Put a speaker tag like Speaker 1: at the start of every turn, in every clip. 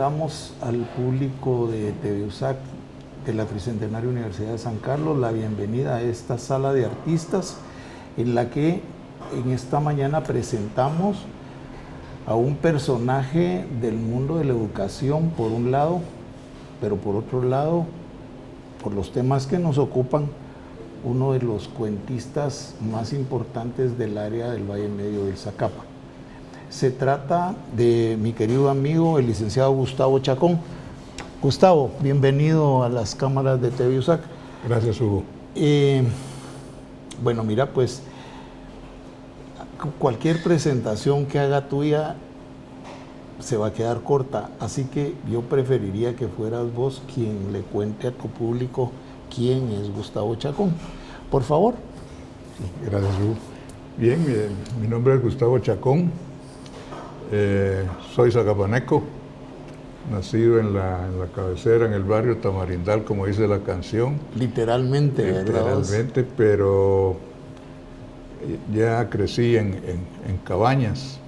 Speaker 1: damos al público de TVUSAC de la Tricentenaria Universidad de San Carlos la bienvenida a esta sala de artistas en la que en esta mañana presentamos a un personaje del mundo de la educación por un lado, pero por otro lado, por los temas que nos ocupan, uno de los cuentistas más importantes del área del Valle Medio del Zacapa. Se trata de mi querido amigo, el licenciado Gustavo Chacón. Gustavo, bienvenido a las cámaras de TVUSAC.
Speaker 2: Gracias, Hugo.
Speaker 1: Bueno, mira, pues cualquier presentación que haga tuya se va a quedar corta, así que yo preferiría que fueras vos quien le cuente a tu público quién es Gustavo Chacón. Por favor.
Speaker 2: Gracias, Hugo. Bien, mi nombre es Gustavo Chacón. Soy zacapaneco, nacido en la cabecera, en el barrio Tamarindal, como dice la canción.
Speaker 1: Literalmente, ¿verdad?
Speaker 2: Literalmente, pero ya crecí en Cabañas.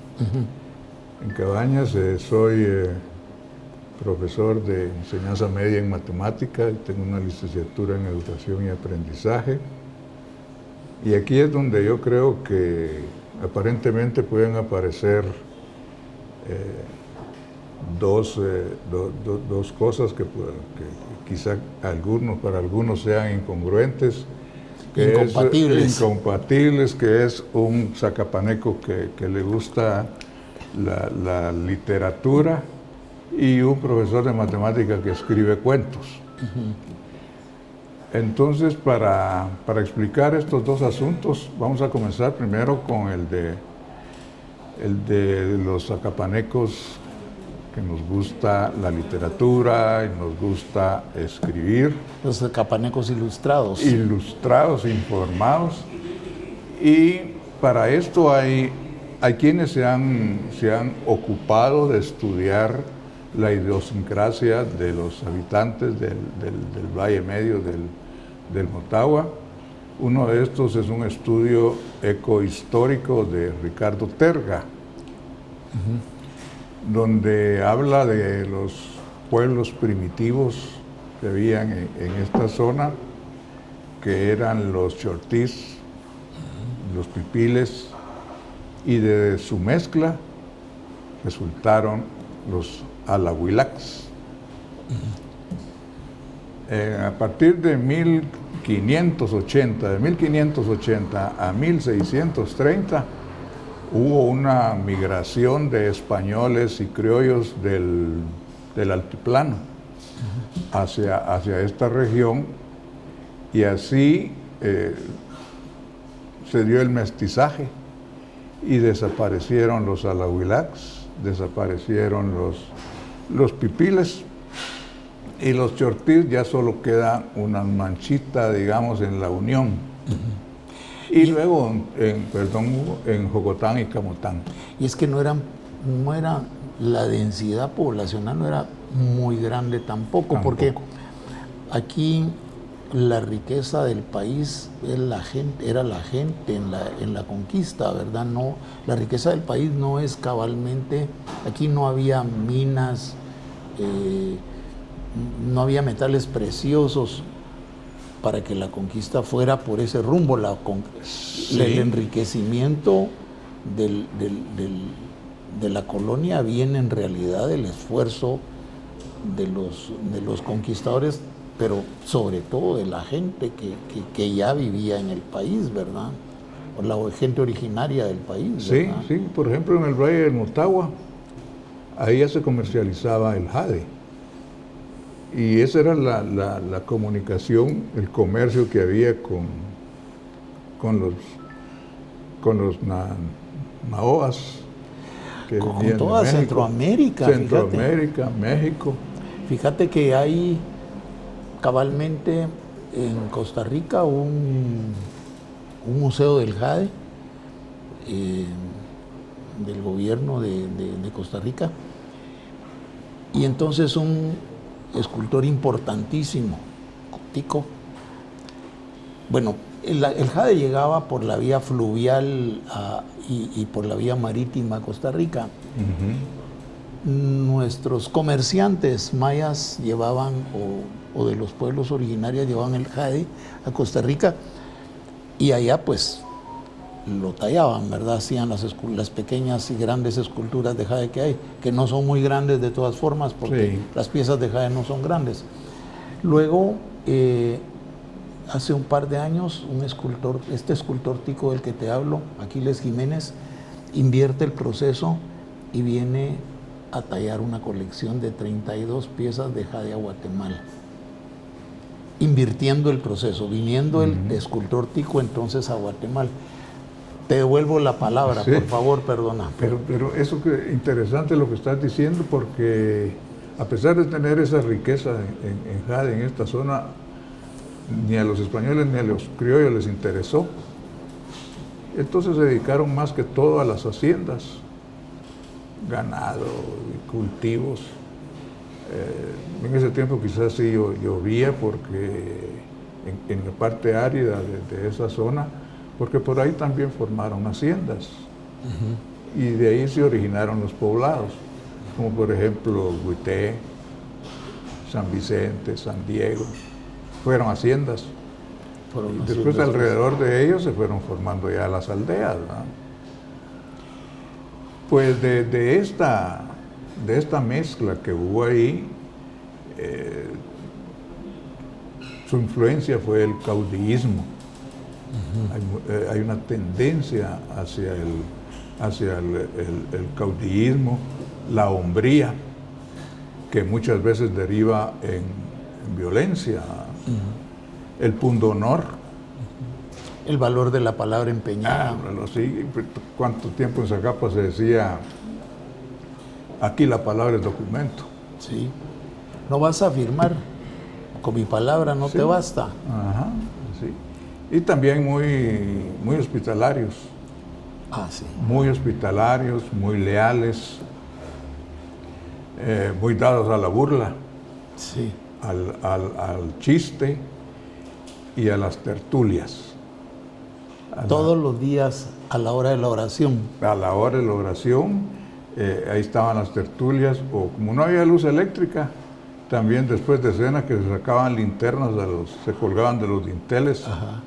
Speaker 2: En Cabañas soy profesor de enseñanza media en matemática, tengo una licenciatura en educación y aprendizaje. Y aquí es donde yo creo que aparentemente pueden aparecer dos cosas que quizá para algunos sean incongruentes, incompatibles, que es un zacapaneco que le gusta la literatura y un profesor de matemática que escribe cuentos. Entonces, para explicar estos dos asuntos, vamos a comenzar primero con el de los zacapanecos que nos gusta la literatura y nos gusta escribir.
Speaker 1: Los zacapanecos ilustrados.
Speaker 2: Ilustrados, informados. Y para esto hay quienes se han ocupado de estudiar la idiosincrasia de los habitantes del Valle Medio del Motagua. Uno de estos es un estudio ecohistórico de Ricardo Terga, donde habla de los pueblos primitivos que habían en esta zona, que eran los chortís, los pipiles, y de su mezcla resultaron los alahuilacs. A partir de 1580 a 1630, hubo una migración de españoles y criollos del altiplano hacia esta región, y así se dio el mestizaje y desaparecieron los alahuilacs, desaparecieron los pipiles, y los chortís ya solo queda una manchita, digamos, en la unión. Y luego en Jocotán y Camotán.
Speaker 1: Y es que no era la densidad poblacional no era muy grande tampoco, porque aquí la riqueza del país era la gente en la conquista, ¿verdad? No, la riqueza del país no es cabalmente, aquí no había minas, no había metales preciosos para que la conquista fuera por ese rumbo. El enriquecimiento de la colonia viene en realidad del esfuerzo de los conquistadores, pero sobre todo de la gente que ya vivía en el país, ¿verdad? O la gente originaria del país, ¿verdad?
Speaker 2: Sí, por ejemplo en el Valle del Motagua, ahí ya se comercializaba el jade. Y esa era la comunicación, el comercio que había con los naoas.
Speaker 1: Con toda Centroamérica.
Speaker 2: Centroamérica, México.
Speaker 1: Fíjate que hay cabalmente en Costa Rica un museo del jade del gobierno de Costa Rica, y entonces un escultor importantísimo, Tico. Bueno, el jade llegaba por la vía fluvial y por la vía marítima a Costa Rica. nuestros comerciantes mayas llevaban, o de los pueblos originarios, llevaban el jade a Costa Rica, y allá pues lo tallaban, ¿verdad? Hacían las pequeñas y grandes esculturas de jade que hay, que no son muy grandes de todas formas, porque
Speaker 2: Sí.
Speaker 1: las piezas de jade no son grandes. Luego, hace un par de años, un escultor, este escultor tico del que te hablo, Aquiles Jiménez, invierte el proceso y viene a tallar una colección de 32 piezas de jade a Guatemala. Invirtiendo el proceso, viniendo el escultor tico entonces a Guatemala. Te devuelvo la palabra,
Speaker 2: Sí.
Speaker 1: por favor, perdona.
Speaker 2: Pero eso que interesante lo que estás diciendo, porque a pesar de tener esa riqueza en jade en esta zona, ni a los españoles ni a los criollos les interesó. Entonces se dedicaron más que todo a las haciendas, ganado y cultivos. En ese tiempo quizás sí llovía porque en la parte árida de esa zona, porque por ahí también formaron haciendas. Y de ahí se originaron los poblados, como por ejemplo Huité, San Vicente, San Diego, fueron haciendas. Y después alrededor de ellos se fueron formando ya las aldeas, ¿no? Pues de esta mezcla que hubo ahí, su influencia fue el caudillismo. Hay una tendencia hacia el caudillismo, la hombría, que muchas veces deriva en violencia, el pundonor.
Speaker 1: El valor de la palabra empeñada.
Speaker 2: Sí, ¿cuánto tiempo en Zacapa se decía, aquí la palabra es documento?
Speaker 1: Sí. No vas a firmar, con mi palabra no
Speaker 2: Sí.
Speaker 1: te basta.
Speaker 2: Ajá, sí. Y también muy hospitalarios.
Speaker 1: Sí.
Speaker 2: Muy hospitalarios, muy leales, muy dados a la burla,
Speaker 1: Sí.
Speaker 2: al chiste y a las tertulias.
Speaker 1: Todos los días a la hora de la oración.
Speaker 2: A la hora de la oración, ahí estaban las tertulias, o como no había luz eléctrica, también después de cena que se sacaban linternas, se colgaban de los dinteles.
Speaker 1: Ajá.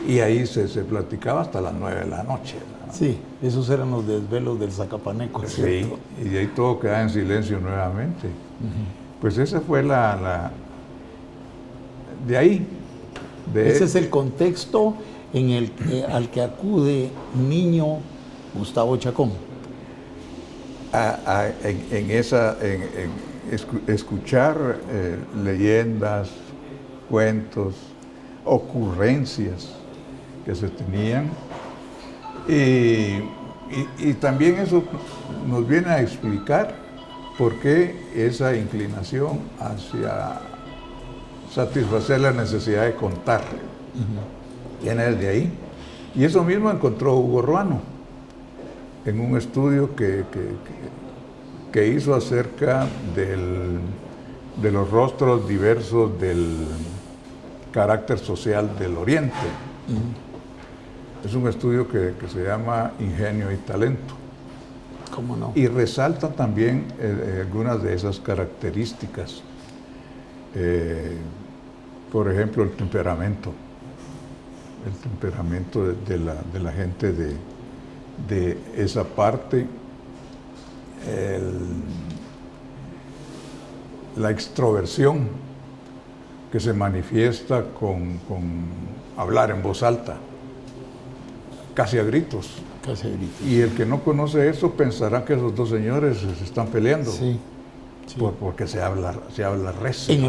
Speaker 2: Y ahí se platicaba hasta las 9 de la noche, ¿no?
Speaker 1: Sí, esos eran los desvelos del Zacapaneco,
Speaker 2: Sí,
Speaker 1: ¿cierto?
Speaker 2: y de ahí todo quedaba en silencio nuevamente. Pues esa fue de ahí.
Speaker 1: Ese es el contexto al que acude niño Gustavo Chacón.
Speaker 2: Escuchar leyendas, cuentos, ocurrencias que se tenían, y también eso nos viene a explicar por qué esa inclinación hacia satisfacer la necesidad de contar. Viene desde ahí. Y eso mismo encontró Hugo Ruano en un estudio que hizo acerca de los rostros diversos del carácter social del Oriente. Es un estudio que se llama Ingenio y Talento.
Speaker 1: ¿Cómo no?
Speaker 2: Y resalta también algunas de esas características. Por ejemplo, el temperamento de la gente de esa parte, la extroversión que se manifiesta con hablar en voz alta, casi a gritos.
Speaker 1: Casi a gritos.
Speaker 2: Y el que no conoce eso pensará que esos dos señores se están peleando.
Speaker 1: Sí. Sí.
Speaker 2: Porque se habla recio.
Speaker 1: En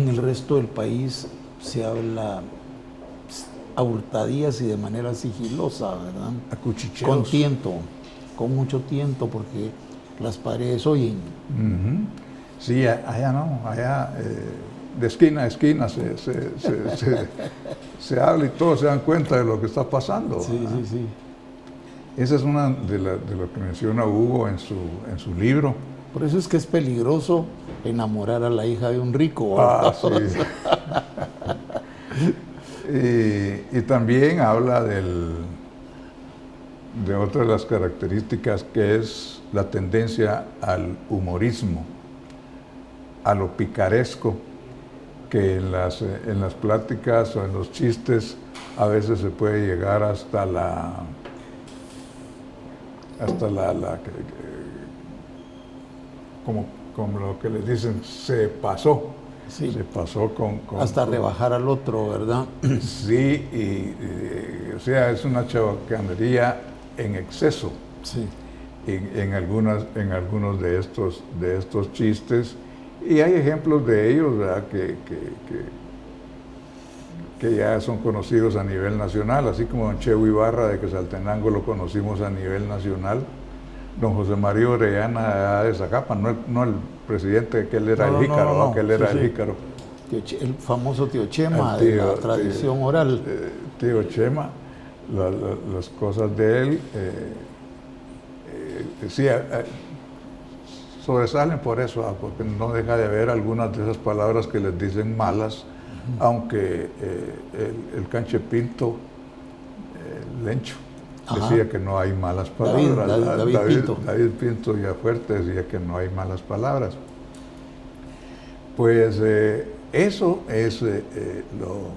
Speaker 1: el resto del país se habla a hurtadillas y de manera sigilosa, ¿verdad?
Speaker 2: A cuchicheos.
Speaker 1: Con tiento, con mucho tiento, porque las paredes oyen.
Speaker 2: Sí, allá no, allá de esquina a esquina se habla y todos se dan cuenta de lo que está pasando.
Speaker 1: Sí, sí, sí.
Speaker 2: Esa es una de lo que menciona Hugo en su libro.
Speaker 1: Por eso es que es peligroso enamorar a la hija de un rico.
Speaker 2: Sí. Y también habla de otras de las características, que es la tendencia al humorismo, a lo picaresco, que en las pláticas o en los chistes a veces se puede llegar hasta como lo que les dicen, se pasó.
Speaker 1: Sí.
Speaker 2: Se pasó
Speaker 1: hasta rebajar al otro, ¿verdad?
Speaker 2: Sí, o sea, es una chabacanería en exceso.
Speaker 1: Sí.
Speaker 2: En algunos de estos chistes, y hay ejemplos de ellos, ¿verdad? Que ya son conocidos a nivel nacional, así como don Cheo Ibarra de Quetzaltenango lo conocimos a nivel nacional, don José María Orellana de Zacapa, no el presidente, que él era el jícaro, que él era el jícaro.
Speaker 1: El famoso tío Chema, de la tradición oral.
Speaker 2: Tío Chema, las cosas de él, sí, sobresalen por eso, porque no deja de haber algunas de esas palabras que les dicen malas, aunque el Canche Pinto, Lencho, decía que no hay malas palabras. David Pinto Villafuerte decía que no hay malas palabras. Pues eso es lo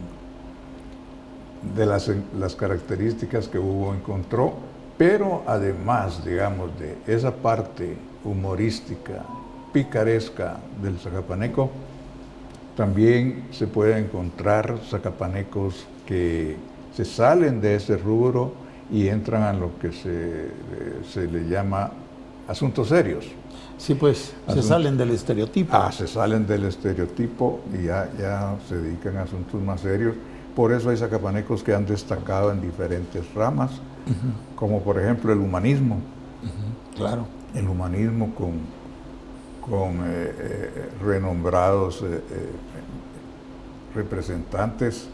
Speaker 2: de las características que Hugo encontró, pero además, digamos, de esa parte humorística, picaresca del zacapaneco, también se puede encontrar zacapanecos que se salen de ese rubro y entran a lo que se le llama asuntos serios.
Speaker 1: Sí, pues, se salen del estereotipo.
Speaker 2: Se salen del estereotipo y ya se dedican a asuntos más serios. Por eso hay zacapanecos que han destacado en diferentes ramas, como por ejemplo el humanismo.
Speaker 1: Claro.
Speaker 2: El humanismo con renombrados representantes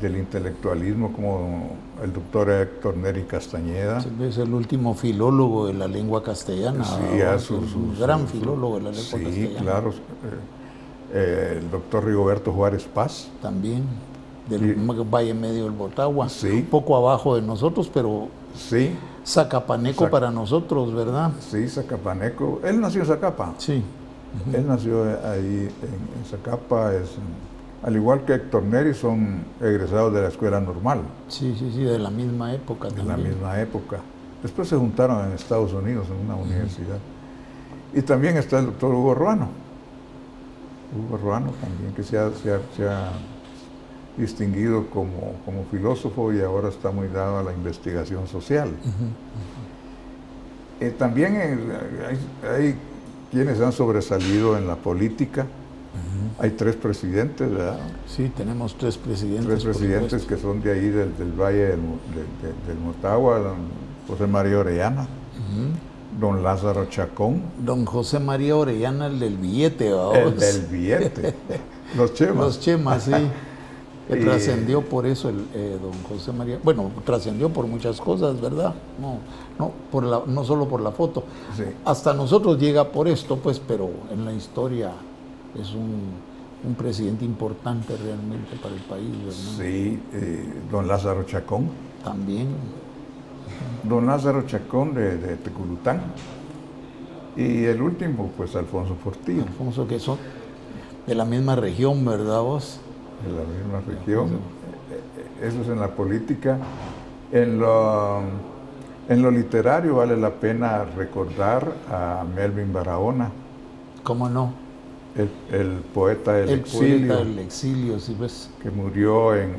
Speaker 2: del intelectualismo, como el doctor Héctor Neri Castañeda.
Speaker 1: Es el último filólogo de la lengua castellana.
Speaker 2: Sí,
Speaker 1: gran filólogo de la lengua castellana.
Speaker 2: Sí, claro. El doctor Rigoberto Juárez Paz.
Speaker 1: También, del Valle Medio del Botagua.
Speaker 2: Sí.
Speaker 1: Un poco abajo de nosotros, pero
Speaker 2: sí.
Speaker 1: Zacapaneco para nosotros, ¿verdad?
Speaker 2: Sí, Zacapaneco. Él nació en Zacapa.
Speaker 1: Sí.
Speaker 2: Él nació ahí en Zacapa. Al igual que Héctor Neri, son egresados de la escuela normal.
Speaker 1: Sí, de la misma época también.
Speaker 2: De la misma época. Después se juntaron en Estados Unidos en una universidad. Y también está el doctor Hugo Ruano. Hugo Ruano también, que se ha distinguido como filósofo y ahora está muy dado a la investigación social. También hay quienes han sobresalido en la política. Hay 3 presidentes, ¿verdad?
Speaker 1: Sí, tenemos 3 presidentes.
Speaker 2: 3 presidentes que son de ahí, del Valle del Motagua, don José María Orellana, don Lázaro Chacón.
Speaker 1: Don José María Orellana, el del billete, ¿verdad?
Speaker 2: El del billete. Los Chemas.
Speaker 1: Los Chemas, sí. Que trascendió por eso don José María. Bueno, trascendió por muchas cosas, ¿verdad? No solo por la foto.
Speaker 2: Sí.
Speaker 1: Hasta nosotros llega por esto, pues, pero en la historia es un presidente importante realmente para el país, ¿verdad?
Speaker 2: Sí, don Lázaro Chacón.
Speaker 1: También.
Speaker 2: Don Lázaro Chacón de Teculután. Y el último, pues, Alfonso Portillo.
Speaker 1: Alfonso, que son de la misma región, ¿verdad vos?
Speaker 2: De la misma región. Eso es en la política. En lo literario vale la pena recordar a Melvin Barahona.
Speaker 1: ¿Cómo no?
Speaker 2: El poeta del exilio.
Speaker 1: Poeta del exilio, sí, pues.
Speaker 2: Que murió en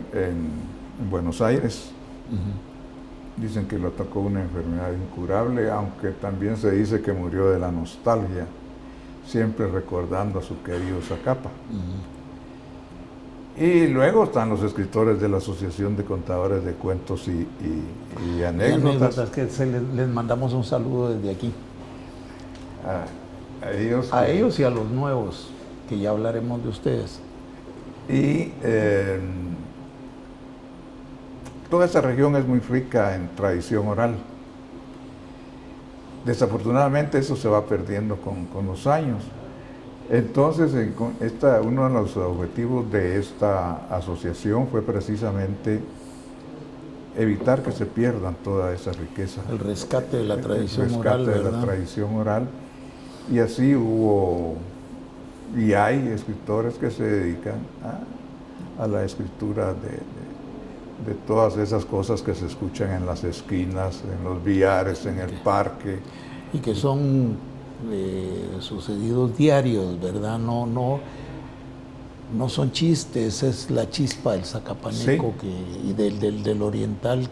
Speaker 2: Buenos Aires. Dicen que lo atacó una enfermedad incurable, aunque también se dice que murió de la nostalgia, siempre recordando a su querido Zacapa. Y luego están los escritores de la Asociación de Contadores de Cuentos y Anécdotas.
Speaker 1: Que les mandamos un saludo desde aquí.
Speaker 2: A
Speaker 1: ellos y a los nuevos, que ya hablaremos de ustedes.
Speaker 2: Y toda esta región es muy rica en tradición oral. Desafortunadamente eso se va perdiendo con los años. Entonces, uno de los objetivos de esta asociación fue precisamente evitar que se pierdan toda esa riqueza.
Speaker 1: El rescate de la tradición
Speaker 2: el rescate
Speaker 1: oral,
Speaker 2: de
Speaker 1: ¿verdad?
Speaker 2: la tradición oral. Y así hubo, y hay escritores que se dedican a la escritura de todas esas cosas que se escuchan en las esquinas, en los billares, en el parque.
Speaker 1: Y que son sucedidos diarios, ¿verdad? No son chistes, es la chispa del zacapaneco y del oriental,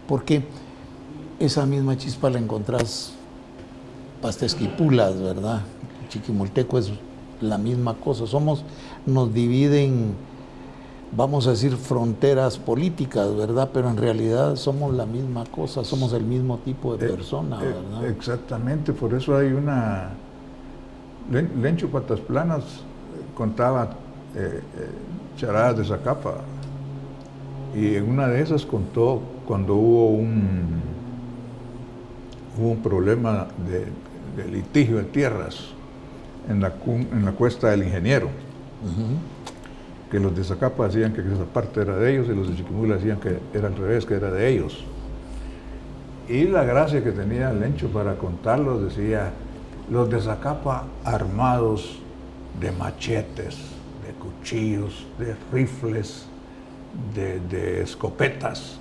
Speaker 1: porque esa misma chispa la encontrás hasta Esquipulas, ¿verdad? Chiquimulteco es la misma cosa. Nos dividen, vamos a decir, fronteras políticas, ¿verdad? Pero en realidad somos la misma cosa, somos el mismo tipo de persona, ¿verdad?
Speaker 2: Exactamente, por eso hay una... Lencho Patas Planas contaba charadas de Zacapa, y en una de esas contó cuando hubo un problema de litigio de tierras en la Cuesta del Ingeniero, que los de Zacapa decían que esa parte era de ellos y los de Chiquimula decían que era al revés, que era de ellos. Y la gracia que tenía Lencho para contarlos decía: los de Zacapa armados de machetes, de cuchillos, de rifles, de escopetas,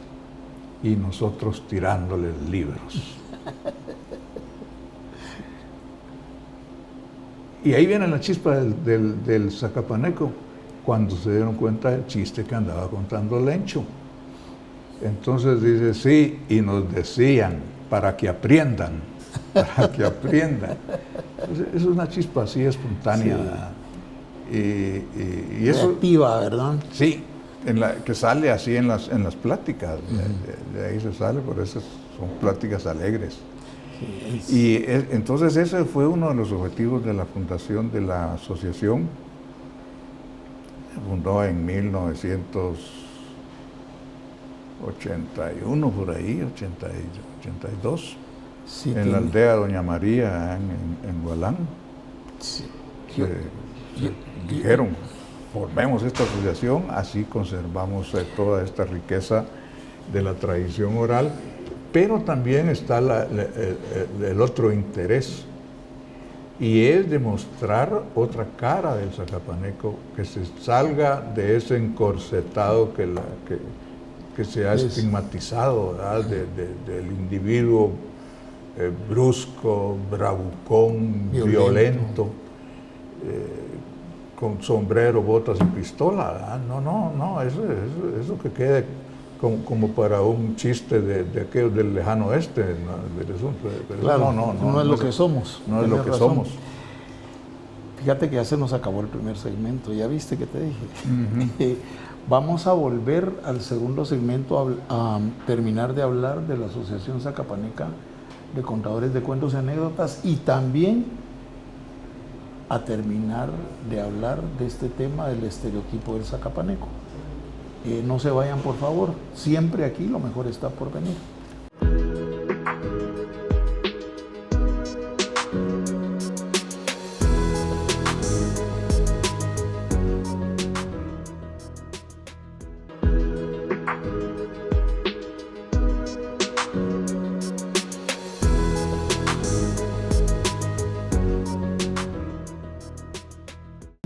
Speaker 2: y nosotros tirándoles libros. Y ahí viene la chispa del zacapaneco, cuando se dieron cuenta del chiste que andaba contando Lencho. Entonces dice, sí, y nos decían, para que aprendan, para que aprendan. Entonces, es una chispa así espontánea. Sí. Y eso...
Speaker 1: Reactiva, ¿verdad?
Speaker 2: Sí, que sale así en las pláticas. De ahí se sale, por eso son pláticas alegres. Sí, y entonces ese fue uno de los objetivos de la fundación de la asociación. Se fundó en 1981, por ahí, 82, sí, en la aldea Doña María, en Gualán. Sí. Dijeron, formemos esta asociación, así conservamos toda esta riqueza de la tradición oral. Pero también está el otro interés, y es demostrar otra cara del zacapaneco, que se salga de ese encorsetado que se ha estigmatizado, ¿verdad? Del individuo brusco, bravucón, violento, con sombrero, botas y pistola, ¿verdad? No, eso que quede como para un chiste de aquellos del lejano oeste.
Speaker 1: Claro, no es lo que somos.
Speaker 2: No es lo que somos.
Speaker 1: Fíjate que ya se nos acabó el primer segmento, ya viste que te dije. Vamos a volver al segundo segmento a terminar de hablar de la Asociación Zacapaneca de Contadores de Cuentos y Anécdotas, y también a terminar de hablar de este tema del estereotipo del zacapaneco. No se vayan, por favor, siempre aquí lo mejor está por venir.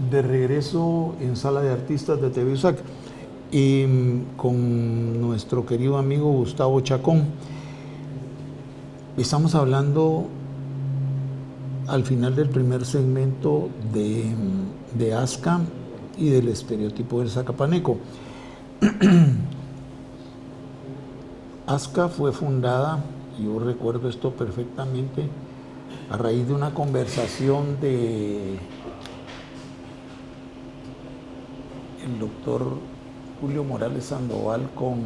Speaker 1: De regreso en Sala de Artistas de TV USAC. Con nuestro querido amigo Gustavo Chacón. Estamos hablando al final del primer segmento de ASCA y del estereotipo del zacapaneco. ASCA fue fundada, yo recuerdo esto perfectamente, a raíz de una conversación de el doctor Julio Morales Sandoval con,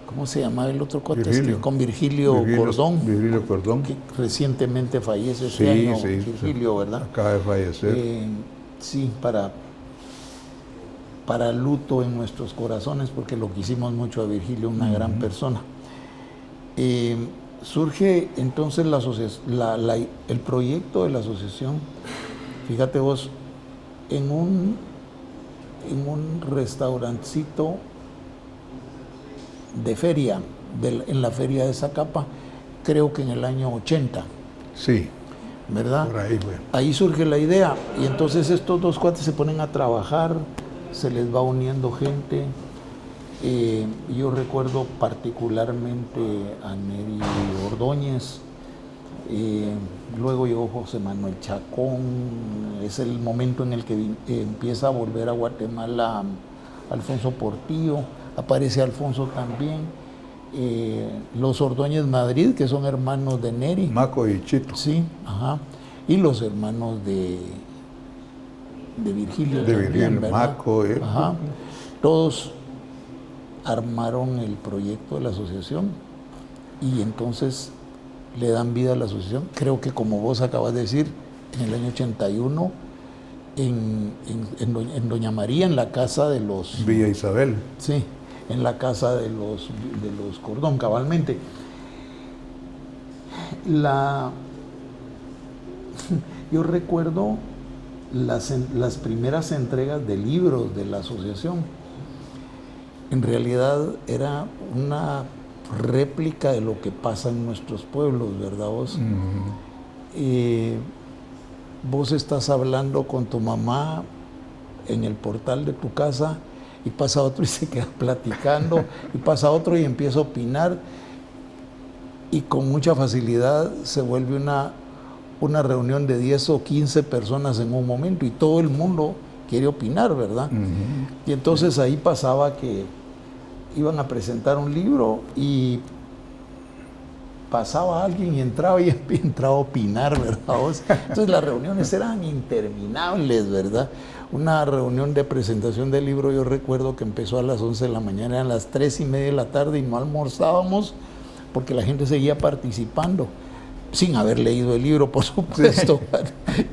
Speaker 1: ¿cómo se llama el otro cuate? Con Virgilio Cordón.
Speaker 2: Virgilio Cordón.
Speaker 1: Que recientemente fallece este año, Virgilio, ¿verdad?
Speaker 2: Acaba de fallecer.
Speaker 1: Sí, para luto en nuestros corazones, porque lo quisimos mucho a Virgilio, una gran persona. Surge entonces el proyecto de la asociación, fíjate vos, en un restaurancito de feria, en la feria de Zacapa, creo que en el año 80,
Speaker 2: Sí,
Speaker 1: ¿verdad?
Speaker 2: por ahí, güey.
Speaker 1: Ahí surge la idea y entonces estos dos cuates se ponen a trabajar, se les va uniendo gente. Yo recuerdo particularmente a Neri Ordóñez, luego llegó José Manuel Chacón, es el momento en el que empieza a volver a Guatemala Alfonso Portillo, aparece Alfonso también, los Ordóñez Madrid, que son hermanos de Neri.
Speaker 2: Maco y Chito.
Speaker 1: Sí, ajá. Y los hermanos de Virgilio.
Speaker 2: De
Speaker 1: también,
Speaker 2: Virgilio,
Speaker 1: ¿verdad?
Speaker 2: Maco.
Speaker 1: Ajá. Todos armaron el proyecto de la asociación y entonces le dan vida a la asociación. Creo que como vos acabas de decir, en el año 81, en Doña María, en la casa de los...
Speaker 2: Villa Isabel.
Speaker 1: Sí, en la casa de los Cordón, cabalmente. Yo recuerdo las primeras entregas de libros de la asociación. En realidad era una réplica de lo que pasa en nuestros pueblos, ¿verdad vos? Vos estás hablando con tu mamá en el portal de tu casa y pasa otro y se queda platicando, y pasa otro y empieza a opinar, y con mucha facilidad se vuelve una reunión de 10 o 15 personas en un momento y todo el mundo quiere opinar, ¿verdad? Y entonces ahí pasaba que iban a presentar un libro y pasaba alguien y entraba a opinar, ¿verdad? Entonces las reuniones eran interminables, ¿verdad? Una reunión de presentación del libro, yo recuerdo que empezó a las 11 de la mañana, eran las 3:30 de la tarde y no almorzábamos porque la gente seguía participando, sin haber leído el libro, por supuesto. Sí.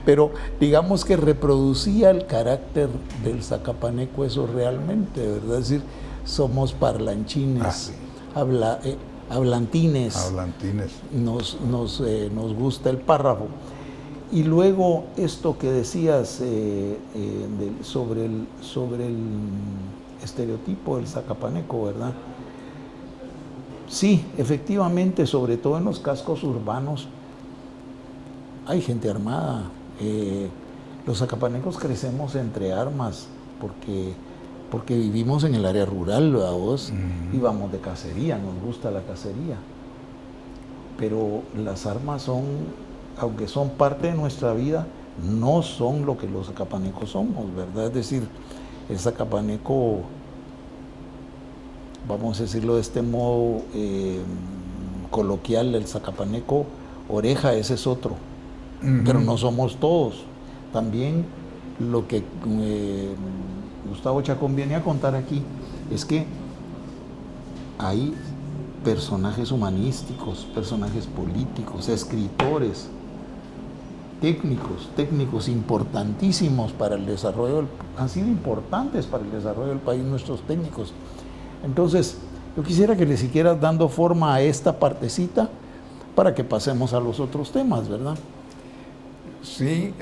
Speaker 1: Pero digamos que reproducía el carácter del zacapaneco eso realmente, ¿verdad? Es decir, somos parlanchines, hablantines.
Speaker 2: Hablantines.
Speaker 1: Nos gusta el párrafo. Y luego esto que decías sobre el estereotipo del zacapaneco, ¿verdad? Sí, efectivamente, sobre todo en los cascos urbanos hay gente armada. Los zacapanecos crecemos entre armas porque vivimos en el área rural, ¿verdad vos? Y vamos de cacería, nos gusta la cacería. Pero las armas son, aunque son parte de nuestra vida, no son lo que los zacapanecos somos, ¿verdad? Es decir, el zacapaneco, vamos a decirlo de este modo coloquial, el zacapaneco oreja, ese es otro, pero no somos todos. También lo que Gustavo Chacón viene a contar aquí es que hay personajes humanísticos, personajes políticos, escritores, técnicos importantísimos para el desarrollo, han sido importantes para el desarrollo del país nuestros técnicos. Entonces, yo quisiera que le siguieras dando forma a esta partecita para que pasemos a los otros temas, ¿verdad?
Speaker 2: Sí,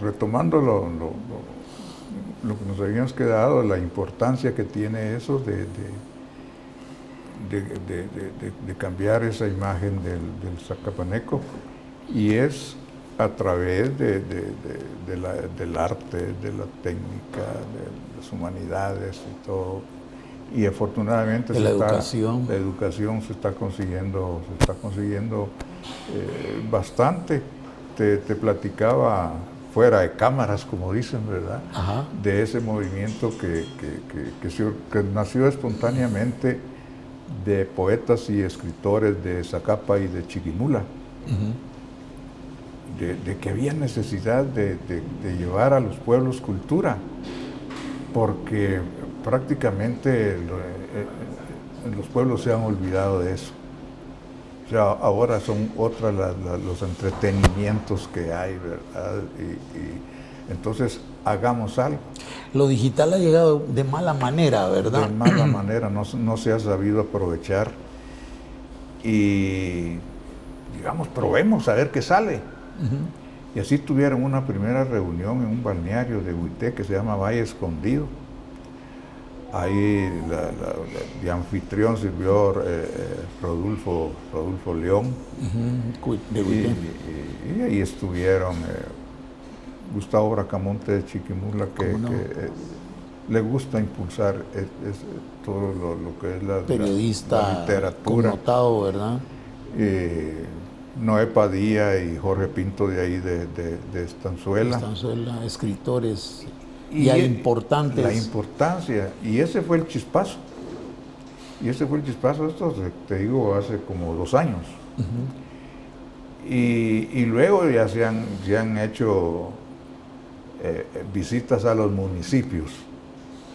Speaker 2: retomando lo que nos habíamos quedado, la importancia que tiene eso de cambiar esa imagen del zacapaneco, y es a través del arte, de la técnica, de las humanidades y todo. Y afortunadamente
Speaker 1: la educación
Speaker 2: se está consiguiendo bastante. Te platicaba fuera de cámaras, como dicen, ¿verdad? Ajá. De ese movimiento que nació espontáneamente de poetas y escritores de Zacapa y de Chiquimula. De que había necesidad de llevar a los pueblos cultura, porque prácticamente los pueblos se han olvidado de eso. O sea, ahora son otros los entretenimientos que hay, ¿verdad? Y entonces hagamos algo.
Speaker 1: Lo digital ha llegado de mala manera, ¿verdad?
Speaker 2: De mala manera, no se ha sabido aprovechar. Y, digamos, probemos a ver qué sale. Y así tuvieron una primera reunión en un balneario de Huité que se llama Valle Escondido. Ahí de anfitrión sirvió Rodolfo León.
Speaker 1: De Huité.
Speaker 2: Y ahí estuvieron Gustavo Bracamonte de Chiquimula,
Speaker 1: ¿Cómo no?
Speaker 2: que le gusta impulsar todo lo que es
Speaker 1: Periodista
Speaker 2: la literatura.
Speaker 1: connotado, ¿verdad?
Speaker 2: Noé Padilla y Jorge Pinto de ahí de Estanzuela.
Speaker 1: Estanzuela, escritores ya importantes.
Speaker 2: La importancia, y ese fue el chispazo. Esto te digo, hace como 2 años. Y luego ya se han hecho visitas a los municipios.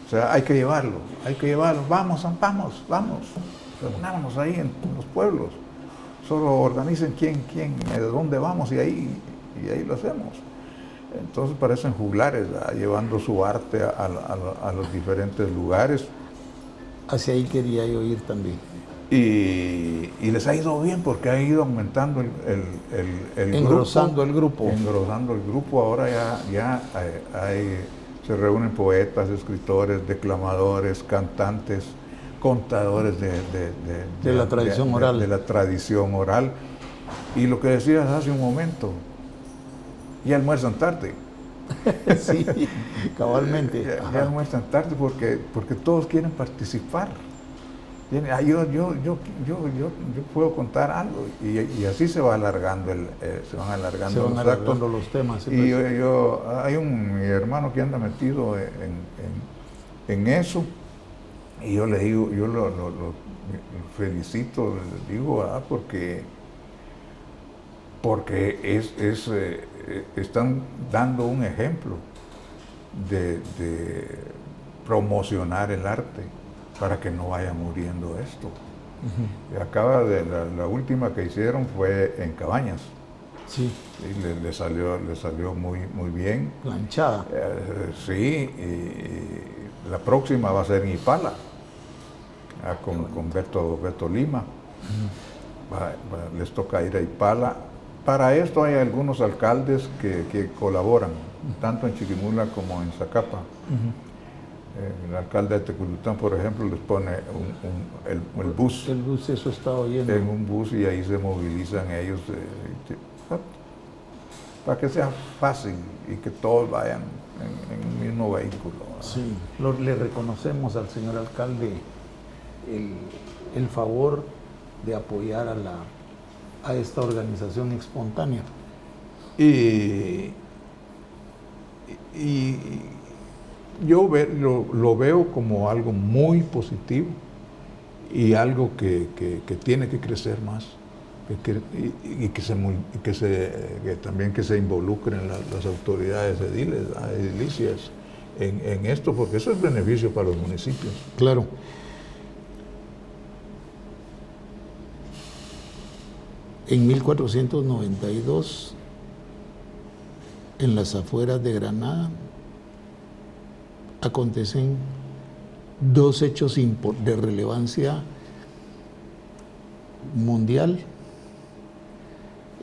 Speaker 2: O sea, hay que llevarlo, vamos, reunámonos ahí en los pueblos. Solo organicen quién, de dónde vamos y ahí lo hacemos. Entonces parecen juglares, ¿verdad? Llevando su arte a los diferentes lugares.
Speaker 1: Hacia ahí quería yo ir también.
Speaker 2: Y les ha ido bien porque ha ido aumentando el
Speaker 1: engrosando el grupo.
Speaker 2: Engrosando el grupo. Ahora ya se reúnen poetas, escritores, declamadores, cantantes, contadores de
Speaker 1: la tradición oral.
Speaker 2: De la tradición oral. Y lo que decías hace un momento, y almuerzan tarde.
Speaker 1: Sí, cabalmente.
Speaker 2: Ya almuerzan tarde porque todos quieren participar. Yo puedo contar algo y así se va alargando se van alargando
Speaker 1: los temas.
Speaker 2: Y hay mi hermano que anda metido en eso y yo le digo, yo lo felicito, le digo, porque están dando un ejemplo de promocionar el arte para que no vaya muriendo esto. Acaba de la última que hicieron fue en Cabañas.
Speaker 1: Sí.
Speaker 2: Y le salió muy bien.
Speaker 1: Planchada.
Speaker 2: Sí, y la próxima va a ser en Ipala, con Beto Lima. Les toca ir a Ipala. Para esto hay algunos alcaldes que colaboran, tanto en Chiquimula como en Zacapa. El alcalde de Teculután, por ejemplo, les pone el bus.
Speaker 1: El bus, eso está oyendo.
Speaker 2: En un bus y ahí se movilizan ellos para que sea fácil y que todos vayan en un mismo vehículo.
Speaker 1: Sí, le reconocemos al señor alcalde el favor de apoyar a esta organización espontánea.
Speaker 2: Y yo lo veo como algo muy positivo y algo que tiene que crecer más y que también se involucren las autoridades edilicias en esto, porque eso es beneficio para los municipios.
Speaker 1: Claro. En 1492, en las afueras de Granada, acontecen 2 hechos de relevancia mundial,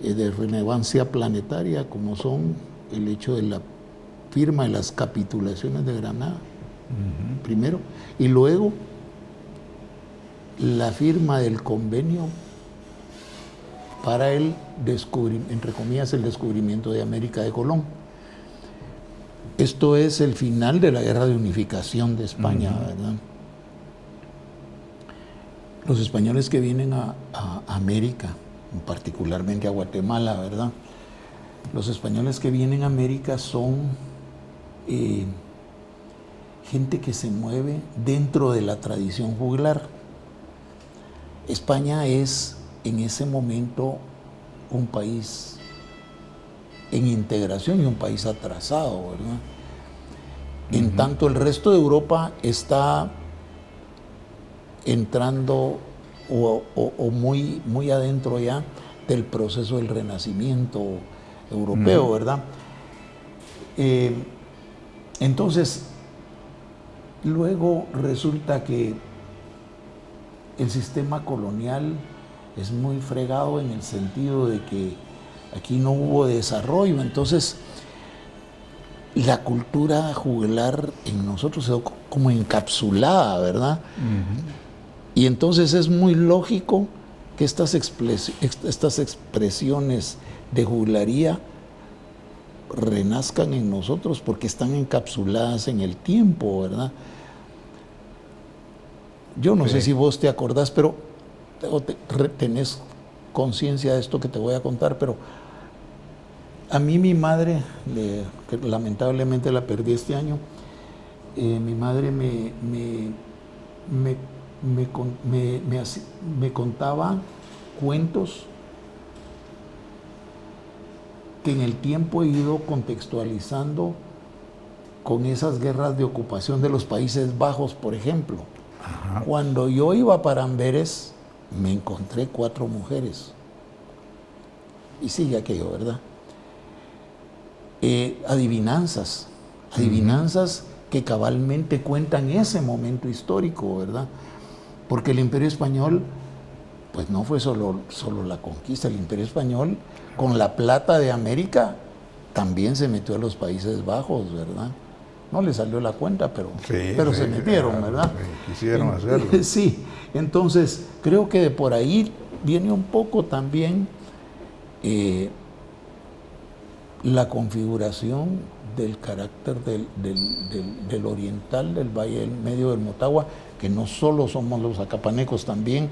Speaker 1: de relevancia planetaria, como son el hecho de la firma de las capitulaciones de Granada, primero, y luego la firma del convenio para el entre comillas, el descubrimiento de América de Colón. Esto es el final de la guerra de unificación de España, ¿verdad? Los españoles que vienen a América, particularmente a Guatemala, ¿verdad? Los españoles que vienen a América son gente que se mueve dentro de la tradición juglar. España es en ese momento un país en integración y un país atrasado, ¿verdad? En tanto el resto de Europa está entrando o muy adentro ya del proceso del renacimiento europeo, ¿verdad? Entonces, luego resulta que el sistema colonial es muy fregado en el sentido de que aquí no hubo desarrollo. Entonces, la cultura juglar en nosotros quedó como encapsulada, ¿verdad? Y entonces es muy lógico que estas expresiones de juglaría renazcan en nosotros porque están encapsuladas en el tiempo, ¿verdad? Yo no sé si vos te acordás, pero tenés conciencia de esto que te voy a contar, pero a mí mi madre, que lamentablemente la perdí este año, mi madre me contaba cuentos que en el tiempo he ido contextualizando con esas guerras de ocupación de los Países Bajos, por ejemplo.
Speaker 2: Ajá.
Speaker 1: Cuando yo iba para Amberes, me encontré 4 mujeres. Y sigue aquello, ¿verdad? Adivinanzas que cabalmente cuentan ese momento histórico, ¿verdad? Porque el Imperio Español, pues no fue solo la conquista. El Imperio Español, con la plata de América, también se metió a los Países Bajos, ¿verdad? No le salió la cuenta, pero se metieron, ¿verdad?
Speaker 2: Quisieron hacerlo.
Speaker 1: Sí, entonces creo que de por ahí viene un poco también la configuración del carácter del oriental, del Valle del Medio del Motagua, que no solo somos los acapanecos, también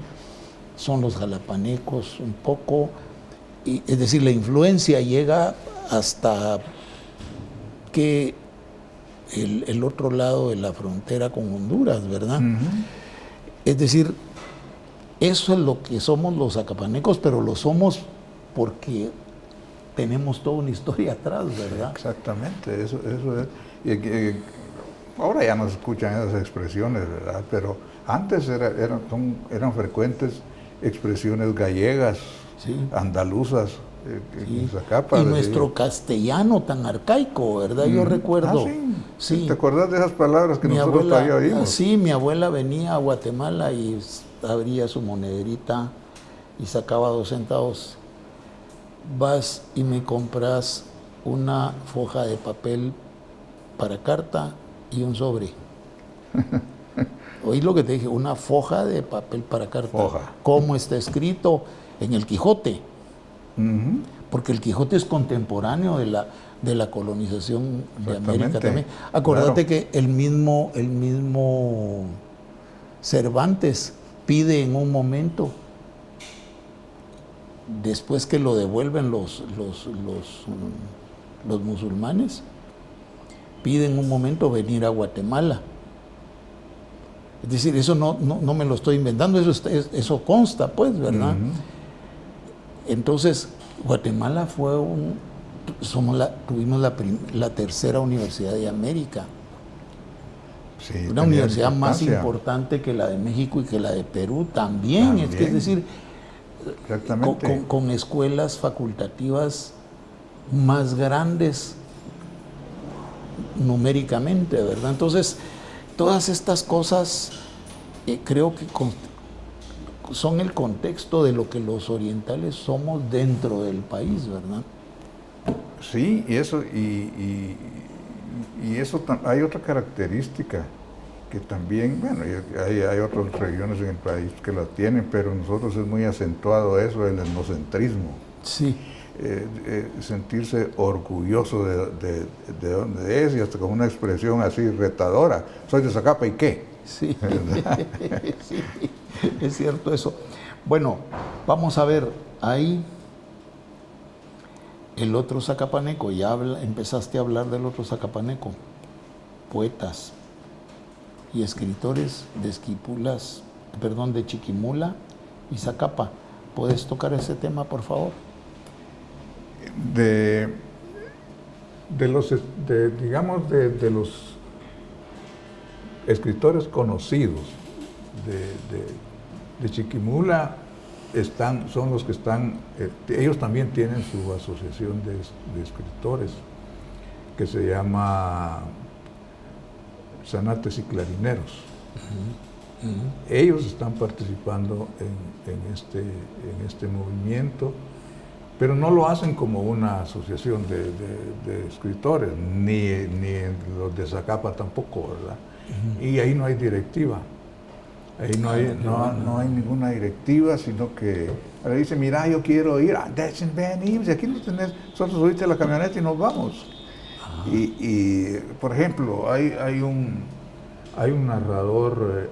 Speaker 1: son los jalapanecos un poco, es decir, la influencia llega hasta que el otro lado de la frontera con Honduras, ¿verdad? Es decir, eso es lo que somos los acapanecos, pero lo somos porque tenemos toda una historia atrás, ¿verdad?
Speaker 2: Exactamente, eso es. Ahora ya no se escuchan esas expresiones, ¿verdad? Pero antes eran frecuentes expresiones gallegas, andaluzas, en Zacapa.
Speaker 1: Y nuestro castellano tan arcaico, ¿verdad? Yo recuerdo.
Speaker 2: Sí. ¿Te acordás de esas palabras que nosotros todavía oímos?
Speaker 1: Sí, mi abuela venía a Guatemala y abría su monederita y sacaba 2 centavos. Vas y me compras una foja de papel para carta y un sobre. Oí lo que te dije, una foja de papel para carta.
Speaker 2: Foja.
Speaker 1: ¿Cómo está escrito en el Quijote? Porque el Quijote es contemporáneo de la colonización de América también. Acordate que el mismo Cervantes pide en un momento, después que lo devuelven los musulmanes, pide en un momento venir a Guatemala. Es decir, eso no me lo estoy inventando, eso consta, pues, ¿verdad? Entonces, Guatemala tuvimos la tercera universidad de América.
Speaker 2: Sí,
Speaker 1: una universidad más importante que la de México y que la de Perú también. Es decir, con escuelas facultativas más grandes numéricamente, ¿verdad? Entonces, todas estas cosas creo que son el contexto de lo que los orientales somos dentro del país, ¿verdad?
Speaker 2: Sí, y eso hay otra característica que también, bueno, hay otras regiones en el país que la tienen, pero nosotros es muy acentuado eso, el etnocentrismo.
Speaker 1: Sí.
Speaker 2: Sentirse orgulloso de donde es, y hasta con una expresión así retadora, soy de Zacapa y qué.
Speaker 1: Sí, sí, es cierto eso. Bueno, vamos a ver, ahí el otro zacapaneco, empezaste a hablar del otro zacapaneco, poetas y escritores de Chiquimula y Zacapa. ¿Puedes tocar ese tema, por favor?
Speaker 2: De los escritores conocidos de Chiquimula son los que están, ellos también tienen su asociación de escritores que se llama Zanates y Clarineros. Ellos están participando en este movimiento pero no lo hacen como una asociación de escritores, ni los de Zacapa tampoco, ¿verdad? Y ahí no hay directiva. Ahí no hay ninguna directiva, sino que le dice, mira, yo quiero ir, si aquí no tenés, solo subiste a la camioneta y nos vamos. Y por ejemplo, hay un narrador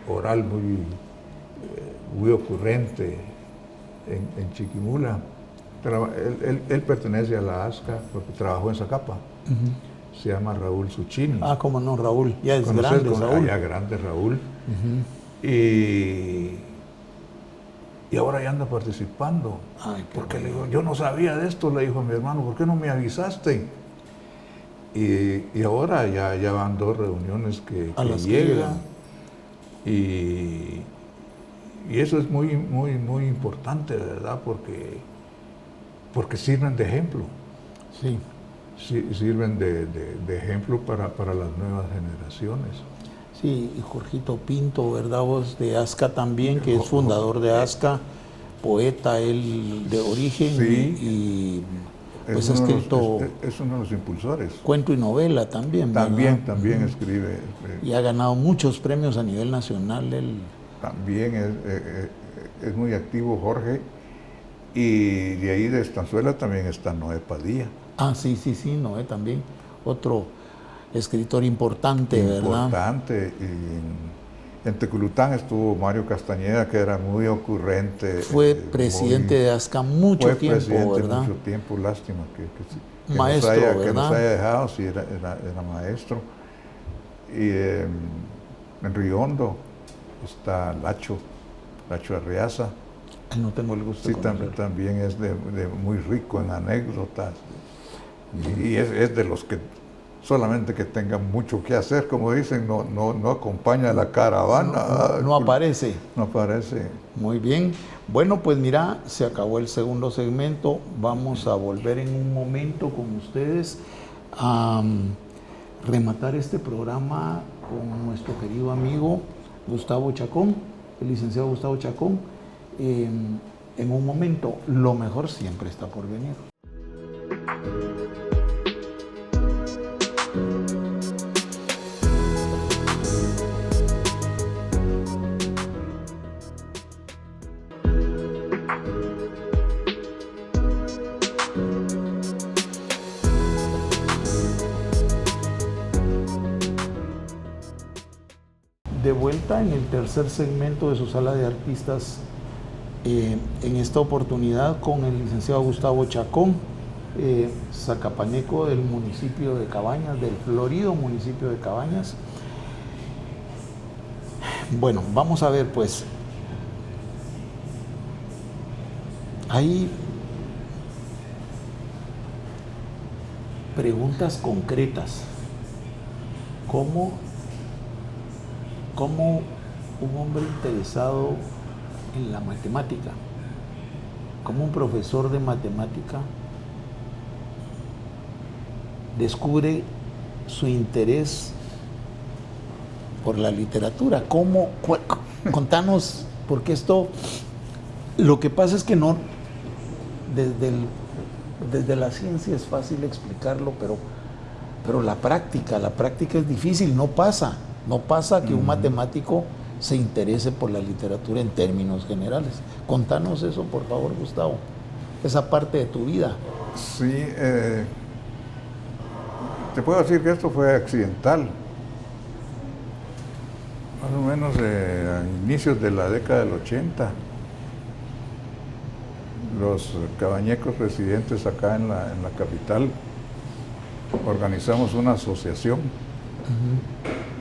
Speaker 2: oral muy ocurrente en Chiquimula. Él pertenece a la ASCA porque trabajó en Zacapa. Se llama Raúl Suchini.
Speaker 1: Ah, cómo no, Raúl. Ya es grande, Raúl.
Speaker 2: Ya grande Raúl. Y ahora ya anda participando.
Speaker 1: Ay,
Speaker 2: porque le digo, yo no sabía de esto, le dijo a mi hermano, ¿por qué no me avisaste? Y ahora ya van 2 reuniones que llegan. Y eso es muy importante, ¿verdad? Porque sirven de ejemplo.
Speaker 1: Sí.
Speaker 2: Sirven de ejemplo para las nuevas generaciones.
Speaker 1: Sí, y Jorgito Pinto, ¿verdad? Vos de ASCA también, que es fundador de ASCA, poeta él de origen.
Speaker 2: Sí.
Speaker 1: Y pues ha escrito...
Speaker 2: Es uno de los impulsores.
Speaker 1: Cuento y novela también, ¿verdad?
Speaker 2: También escribe.
Speaker 1: Y ha ganado muchos premios a nivel nacional. Él
Speaker 2: también es muy activo Jorge. Y de ahí de Estanzuela también está Noé Padilla.
Speaker 1: Ah, sí, Noé también. Otro escritor importante, ¿verdad?
Speaker 2: Importante. Y en Teculután estuvo Mario Castañeda, que era muy ocurrente.
Speaker 1: Fue presidente de ASCA mucho tiempo, ¿verdad?
Speaker 2: Mucho tiempo, lástima que
Speaker 1: maestro, ¿verdad?
Speaker 2: Que nos haya dejado, sí, era maestro. Y en Riondo está Lacho Arriaza.
Speaker 1: No tengo el gusto
Speaker 2: sí,
Speaker 1: de conocer.
Speaker 2: También es de muy rico en anécdotas. Y es de los que solamente que tengan mucho que hacer, como dicen, no acompaña a la caravana.
Speaker 1: No aparece.
Speaker 2: No aparece.
Speaker 1: Muy bien. Bueno, pues mira, se acabó el segundo segmento. Vamos a volver en un momento con ustedes a rematar este programa con nuestro querido amigo Gustavo Chacón, el licenciado Gustavo Chacón. En un momento, lo mejor siempre está por venir. De vuelta en el tercer segmento de su sala de artistas, en esta oportunidad con el licenciado Gustavo Chacón, zacapaneco del municipio de Cabañas, del florido municipio de Cabañas. Bueno, vamos a ver pues, hay preguntas concretas. ¿Cómo un hombre interesado en la matemática, como un profesor de matemática, descubre su interés por la literatura? Contanos, porque esto, lo que pasa es que no, desde la ciencia es fácil explicarlo, pero la práctica es difícil, no pasa que un matemático se interese por la literatura en términos generales. Contanos eso, por favor, Gustavo, esa parte de tu vida.
Speaker 2: Sí, te puedo decir que esto fue accidental. Más o menos a inicios de la década del 80, los cabañecos residentes acá en la capital organizamos una asociación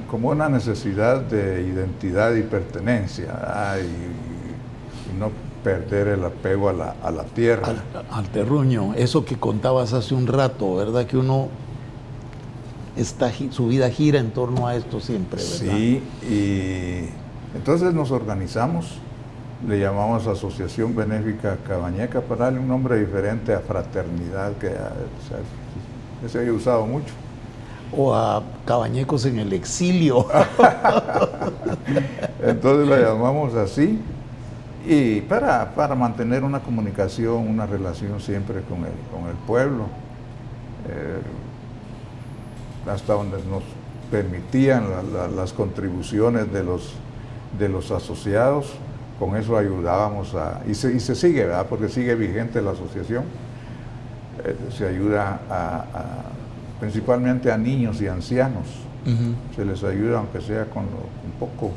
Speaker 2: como una necesidad de identidad y pertenencia, y no perder el apego a la tierra.
Speaker 1: Al terruño, eso que contabas hace un rato, ¿verdad? Que uno su vida gira en torno a esto siempre, ¿verdad?
Speaker 2: Sí, y entonces nos organizamos, le llamamos Asociación Benéfica Cabañeca para darle un nombre diferente a Fraternidad, que se había usado mucho.
Speaker 1: O a cabañecos en el exilio.
Speaker 2: Entonces la llamamos así y para mantener una comunicación, una relación siempre con el pueblo, hasta donde nos permitían las contribuciones de los asociados. Con eso ayudábamos y se sigue, ¿verdad? Porque sigue vigente la asociación. Se ayuda principalmente a niños y ancianos. Se les ayuda, aunque sea con un poco,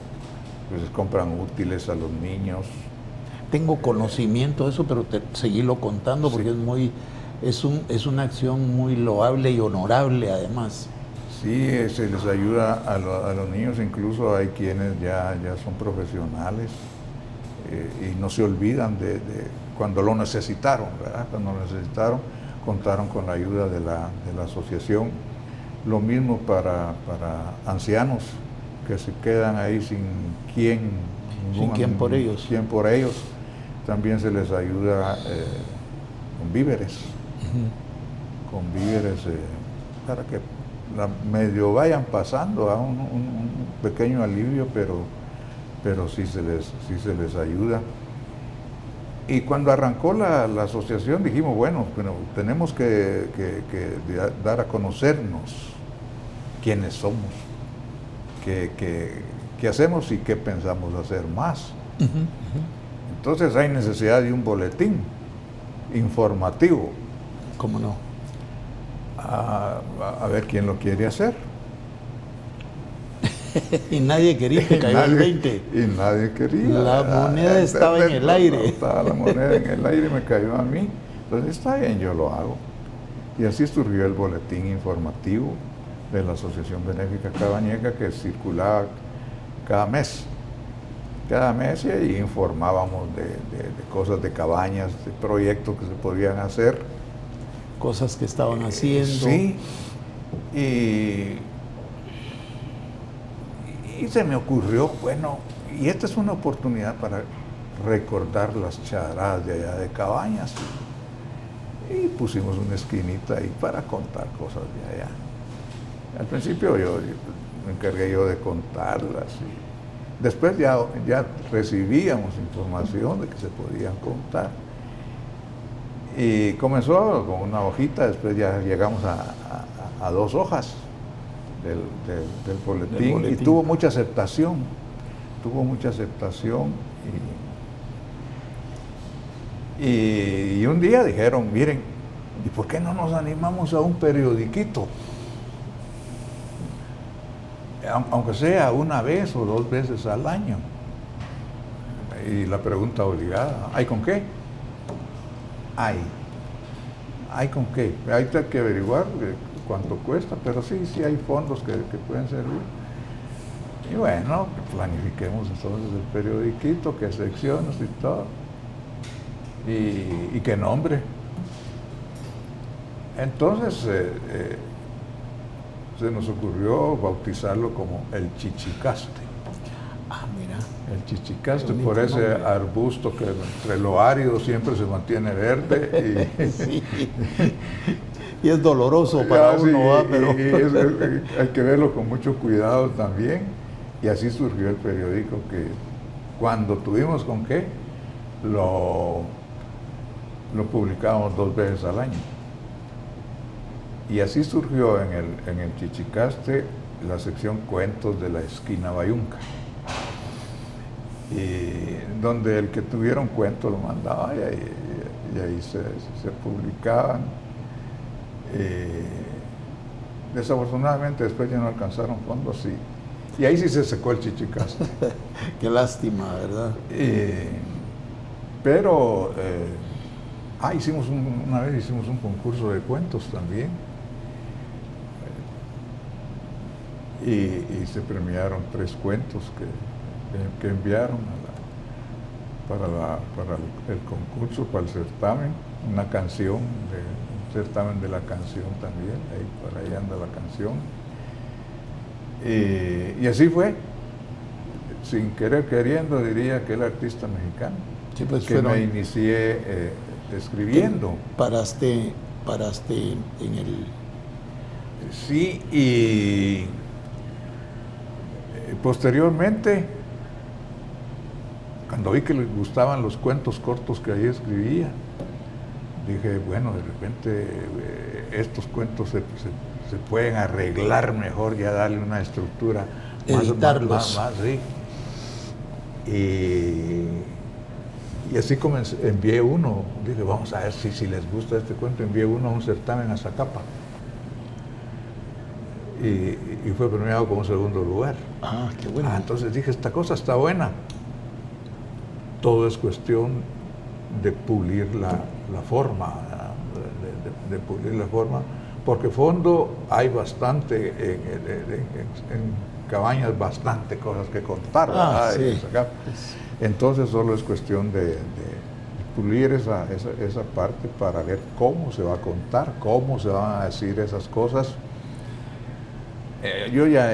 Speaker 2: pues les compran útiles a los niños.
Speaker 1: Tengo conocimiento de eso, pero seguirlo contando porque sí. es una acción muy loable y honorable además.
Speaker 2: Sí, se les ayuda a los niños, incluso hay quienes ya son profesionales y no se olvidan de cuando lo necesitaron, ¿verdad? Cuando lo necesitaron, contaron con la ayuda de la asociación. Lo mismo para ancianos que se quedan ahí sin quien
Speaker 1: por ellos.
Speaker 2: Quien por ellos. También se les ayuda con víveres, con víveres para que medio vayan pasando a un pequeño alivio, pero sí se les ayuda. Y cuando arrancó la asociación dijimos, bueno, tenemos que dar a conocernos quiénes somos, qué hacemos y qué pensamos hacer más. Entonces hay necesidad de un boletín informativo.
Speaker 1: ¿Cómo no?
Speaker 2: A ver quién lo quiere hacer.
Speaker 1: Y nadie quería, que cayó el 20.
Speaker 2: Y nadie quería.
Speaker 1: La moneda estaba en el aire.
Speaker 2: Estaba la moneda en el aire y me cayó a mí. Entonces está bien, yo lo hago. Y así surgió el boletín informativo de la Asociación Benéfica Cabañeca, que circulaba cada mes. Cada mes, y ahí informábamos de cosas de cabañas, de proyectos que se podían hacer.
Speaker 1: Cosas que estaban haciendo.
Speaker 2: Sí. Y se me ocurrió, bueno, y esta es una oportunidad para recordar las charadas de allá de Cabañas. Y pusimos una esquinita ahí para contar cosas de allá. Al principio yo me encargué yo de contarlas. Y después ya recibíamos información de que se podían contar. Y comenzó con una hojita, después ya llegamos a 2 hojas. Del boletín, y tuvo mucha aceptación, y un día dijeron, miren, ¿y por qué no nos animamos a un periodiquito? Aunque sea una vez o 2 veces al año. Y la pregunta obligada, ¿hay con qué? ¿Hay con qué? Hay que averiguar cuánto cuesta, pero sí hay fondos que pueden servir. Y bueno, planifiquemos entonces el periodiquito, qué secciones y todo, y qué nombre. Entonces se nos ocurrió bautizarlo como el Chichicaste.
Speaker 1: Mira.
Speaker 2: El Chichicaste, por ese arbusto que entre lo árido siempre se mantiene verde.
Speaker 1: Sí. Y es doloroso para uno, pero
Speaker 2: hay que verlo con mucho cuidado también. Y así surgió el periódico, que cuando tuvimos con qué, lo publicábamos 2 veces al año. Y así surgió en el Chichicaste la sección Cuentos de la Esquina Bayunca. Y donde el que tuviera un cuento lo mandaba y ahí se publicaban. Desafortunadamente después ya no alcanzaron fondos y ahí sí se secó el Chichicaste.
Speaker 1: Qué lástima, ¿verdad?
Speaker 2: Pero una vez hicimos un concurso de cuentos también, y se premiaron 3 cuentos que enviaron para el concurso, para el certamen, una canción certamen de la canción también, por ahí anda la canción. Y así fue, sin querer queriendo, diría, aquel artista mexicano,
Speaker 1: sí, pues
Speaker 2: que me inicié escribiendo.
Speaker 1: Paraste en el...
Speaker 2: Sí, y posteriormente cuando vi que les gustaban los cuentos cortos que ahí escribía, dije, bueno, de repente estos cuentos se pueden arreglar mejor, ya darle una estructura
Speaker 1: editarlos.
Speaker 2: más sí. Y así envié uno, dije, vamos a ver si les gusta este cuento, envié uno a un certamen a Zacapa. Y fue premiado con un segundo lugar.
Speaker 1: Ah, qué bueno.
Speaker 2: Entonces dije, esta cosa está buena. Todo es cuestión de pulir la forma, de pulir la forma, porque fondo hay bastante, en Cabañas, bastante cosas que contar.
Speaker 1: Sí.
Speaker 2: Entonces solo es cuestión de pulir esa parte para ver cómo se va a contar, cómo se van a decir esas cosas. Yo ya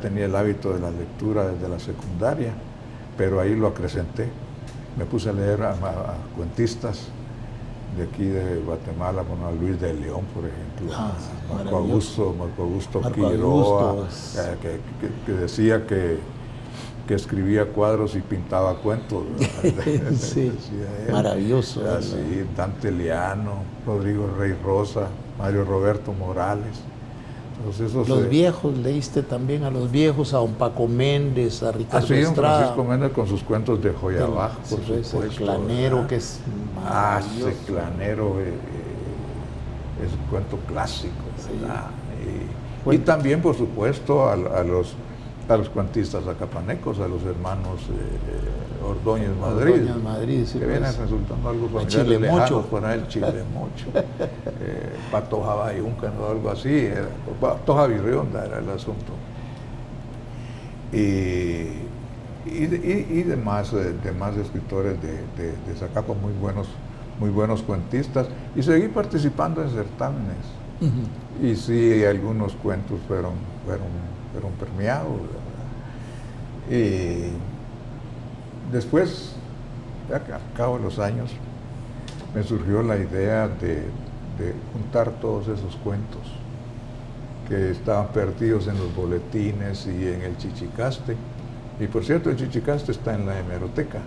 Speaker 2: tenía el hábito de la lectura desde la secundaria, pero ahí lo acrecenté. Me puse a leer a cuentistas de aquí de Guatemala, bueno, Luis de León, por ejemplo, Marco Augusto Quiroa, que decía que escribía cuadros y pintaba cuentos.
Speaker 1: Sí, maravilloso.
Speaker 2: Así, Dante Liano, Rodrigo Rey Rosa, Mario Roberto Morales.
Speaker 1: Los viejos, leíste también a los viejos, a don Paco Méndez, a Ricardo Estrada.
Speaker 2: Francisco Méndez con sus cuentos de Joya Baja, por supuesto.
Speaker 1: El Clanero, ¿verdad? Que es maravilloso.
Speaker 2: Ese Clanero es un cuento clásico, ¿verdad? Sí. Y también, por supuesto, a los cuentistas zacapanecos, a los hermanos Ordóñez Madrid,
Speaker 1: sí,
Speaker 2: que vienen resultando algo familiar lejano para el Chile Mocho, Patoja Bayunca, o algo así, Patoja Virrionda era el asunto. Y demás escritores de Zacapa, muy buenos cuentistas, y seguí participando en certámenes. Uh-huh. Y sí, algunos cuentos fueron premiados, ¿verdad? Y después, al cabo de los años, me surgió la idea de juntar todos esos cuentos que estaban perdidos en los boletines y en el Chichicaste. Y por cierto, el Chichicaste está en la hemeroteca.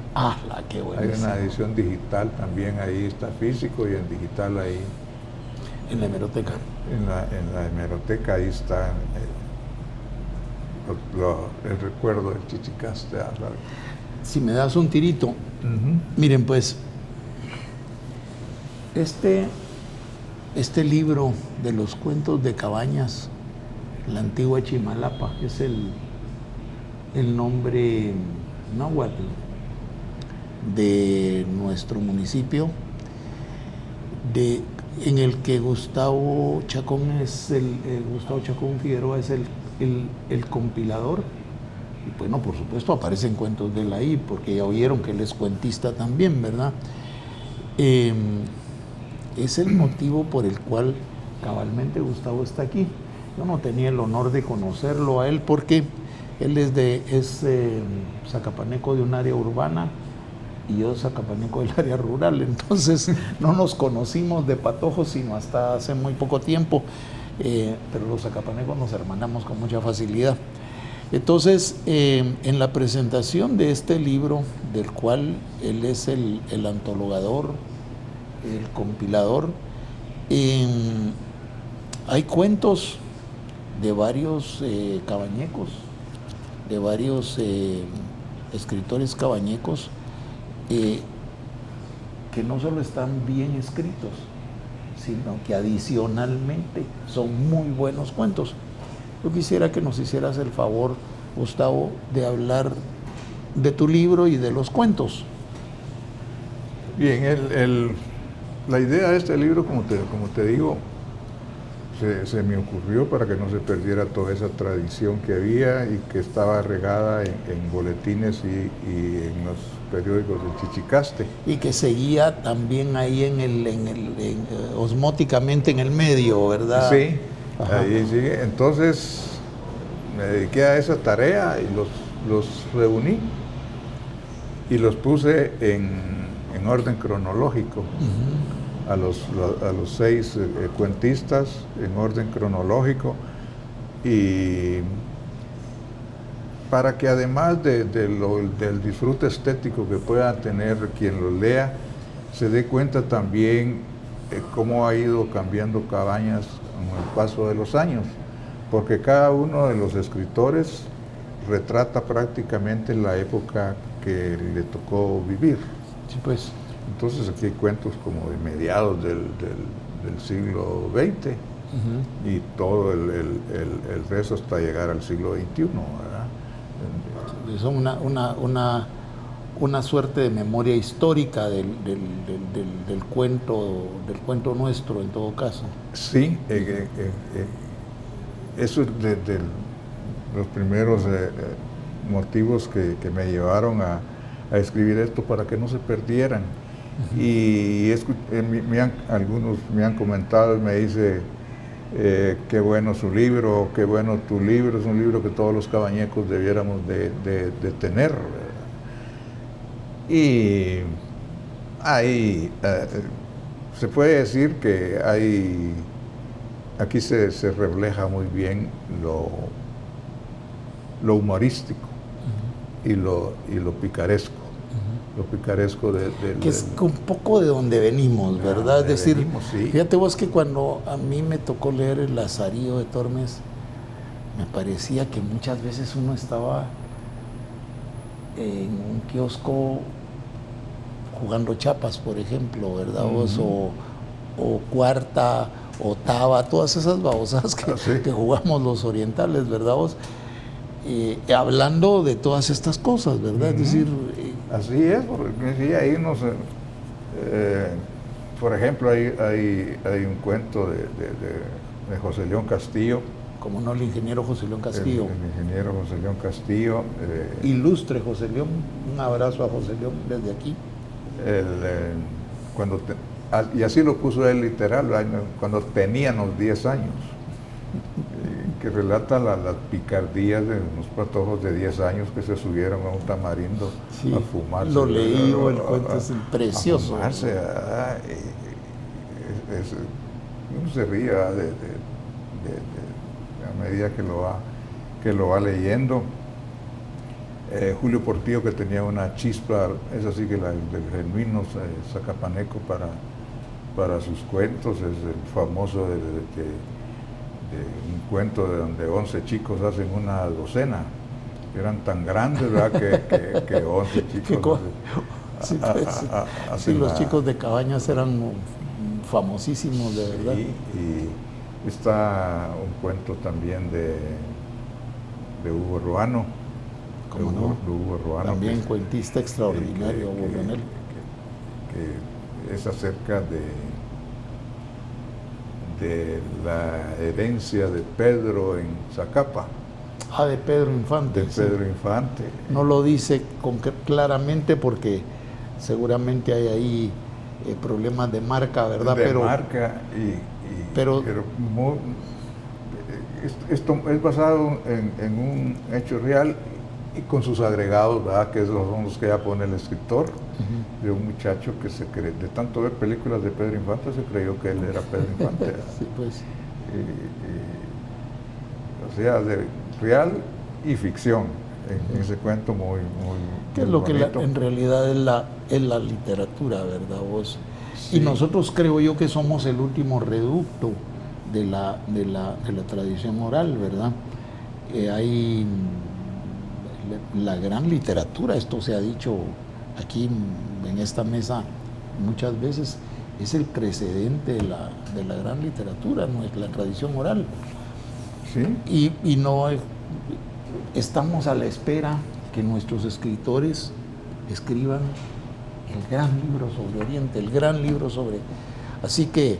Speaker 1: Qué bueno.
Speaker 2: Hay una edición digital también, ahí está físico y en digital ahí.
Speaker 1: En la hemeroteca.
Speaker 2: En la hemeroteca ahí está el recuerdo del Chichicaste.
Speaker 1: Si me das un tirito, uh-huh. Miren pues, este libro de los cuentos de Cabañas, la antigua Chimalapa, es el nombre náhuatl de nuestro municipio, en el que Gustavo Chacón Figueroa es el compilador. Y bueno, por supuesto aparecen cuentos de él ahí, porque ya oyeron que él es cuentista también, ¿verdad? Es el motivo por el cual cabalmente Gustavo está aquí. Yo no tenía el honor de conocerlo a él porque él es zacapaneco de un área urbana y yo zacapaneco del área rural, entonces no nos conocimos de patojos sino hasta hace muy poco tiempo, pero los zacapanecos nos hermanamos con mucha facilidad. Entonces, en la presentación de este libro, del cual él es el antologador, el compilador, hay cuentos de varios cabañecos, de varios escritores cabañecos, que no solo están bien escritos, sino que adicionalmente son muy buenos cuentos. Yo quisiera que nos hicieras el favor, Gustavo, de hablar de tu libro y de los cuentos.
Speaker 2: Bien, la idea de este libro, como te digo, se me ocurrió para que no se perdiera toda esa tradición que había y que estaba regada en boletines y en los periódicos del Chichicaste.
Speaker 1: Y que seguía también ahí osmóticamente en el medio, ¿verdad?
Speaker 2: Sí. Ajá. Ahí sigue. Entonces me dediqué a esa tarea y los reuní y los puse en orden cronológico. Uh-huh. a los 6 cuentistas en orden cronológico, y para que además del disfrute estético que pueda tener quien lo lea, se dé cuenta también cómo ha ido cambiando Cabañas con el paso de los años, porque cada uno de los escritores retrata prácticamente la época que le tocó vivir.
Speaker 1: Sí, pues.
Speaker 2: Entonces aquí hay cuentos como de mediados del siglo XX y todo el resto hasta llegar al siglo XXI, ¿verdad?
Speaker 1: Es una suerte de memoria histórica del cuento nuestro, en todo caso.
Speaker 2: Sí, eso es de los primeros motivos que me llevaron a escribir esto, para que no se perdieran. Y algunos me han comentado y me dice, qué bueno su libro, qué bueno tu libro, es un libro que todos los cabañecos debiéramos de tener, ¿verdad? Y ahí se puede decir que aquí se refleja muy bien lo humorístico y lo picaresco. Lo picaresco
Speaker 1: que es un poco de donde venimos, ¿verdad? Es decir,
Speaker 2: venimos, sí.
Speaker 1: Fíjate vos que cuando a mí me tocó leer El Lazarillo de Tormes, me parecía que muchas veces uno estaba en un kiosco jugando chapas, por ejemplo, ¿verdad? Vos, o cuarta, octava, todas esas babosadas que jugamos los orientales, ¿verdad? Vos, hablando de todas estas cosas, ¿verdad? Es decir,
Speaker 2: así es, porque sí, ahí no sé, por ejemplo, hay un cuento de José León Castillo.
Speaker 1: Como no, el ingeniero José León Castillo.
Speaker 2: El ingeniero José León Castillo.
Speaker 1: Ilustre José León, un abrazo a José León desde aquí.
Speaker 2: Y así lo puso él literal, cuando teníamos 10 años. Que relata las picardías de unos patojos de 10 años que se subieron a un tamarindo a fumarse.
Speaker 1: Lo leí, el cuento es precioso.
Speaker 2: A fumarse, uno se ríe a medida que lo va leyendo. Julio Portillo, que tenía una chispa, es así que del genuino zacapaneco para sus cuentos, es el famoso de un cuento de donde 11 chicos hacen una docena. Eran tan grandes, ¿verdad? que 11 chicos
Speaker 1: sí, los chicos de Cabañas eran famosísimos, de verdad.
Speaker 2: Sí, y está un cuento también de Hugo Ruano.
Speaker 1: ¿Cómo no?
Speaker 2: Hugo Ruano,
Speaker 1: también cuentista extraordinario, Hugo Ruano.
Speaker 2: Que es acerca de la herencia de Pedro en Zacapa.
Speaker 1: De Pedro Infante.
Speaker 2: De Pedro Infante.
Speaker 1: No lo dice claramente porque seguramente hay ahí problemas de marca, ¿verdad?
Speaker 2: Marca pero esto es basado en un hecho real y con sus agregados, ¿verdad? Que son los que ya pone el escritor, de un muchacho que de tanto ver películas de Pedro Infante, se creyó que él era Pedro Infante.
Speaker 1: Sí, pues.
Speaker 2: O sea, de real y ficción, en ese cuento muy
Speaker 1: ¿Qué es lo que en realidad es la literatura, verdad vos? Sí. Y nosotros creo yo que somos el último reducto de la tradición oral, ¿verdad? Hay la gran literatura, esto se ha dicho aquí en esta mesa muchas veces, es el precedente de la gran literatura, no es la tradición oral.
Speaker 2: ¿Sí?
Speaker 1: Y no estamos a la espera que nuestros escritores escriban el gran libro sobre Oriente, el gran libro sobre... Así que